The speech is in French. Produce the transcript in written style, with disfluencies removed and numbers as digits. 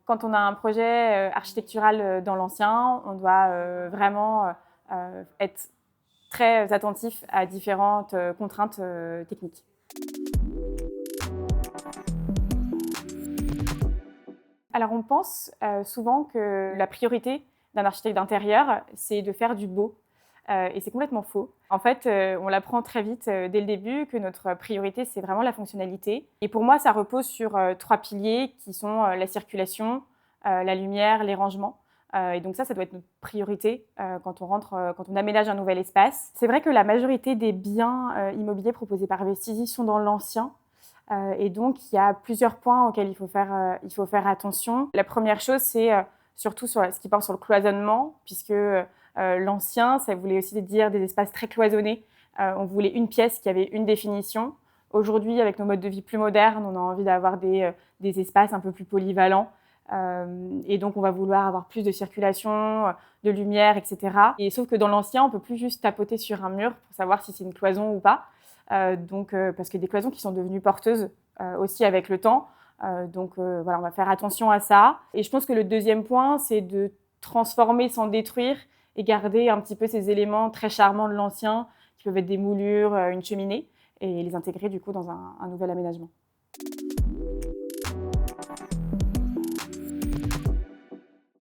Quand on a un projet architectural dans l'ancien, on doit vraiment être très attentif à différentes contraintes techniques. Alors on pense souvent que la priorité d'un architecte d'intérieur, c'est de faire du beau. Et c'est complètement faux. En fait, on l'apprend très vite dès le début que notre priorité, c'est vraiment la fonctionnalité. Et pour moi, ça repose sur 3 piliers qui sont la circulation, la lumière, les rangements. Et donc ça doit être notre priorité quand on aménage un nouvel espace. C'est vrai que la majorité des biens immobiliers proposés par Vestizi sont dans l'ancien. Et donc, il y a plusieurs points auxquels il faut faire attention. La première chose, c'est surtout sur ce qui porte sur le cloisonnement, puisque l'ancien, ça voulait aussi dire des espaces très cloisonnés. On voulait une pièce qui avait une définition. Aujourd'hui, avec nos modes de vie plus modernes, on a envie d'avoir des espaces un peu plus polyvalents. Et donc, on va vouloir avoir plus de circulation, de lumière, etc. Et sauf que dans l'ancien, on ne peut plus juste tapoter sur un mur pour savoir si c'est une cloison ou pas. Parce qu'il y a des cloisons qui sont devenues porteuses aussi avec le temps. Voilà, on va faire attention à ça. Et je pense que le deuxième point, c'est de transformer sans détruire et garder un petit peu ces éléments très charmants de l'ancien, qui peuvent être des moulures, une cheminée, et les intégrer du coup dans un nouvel aménagement.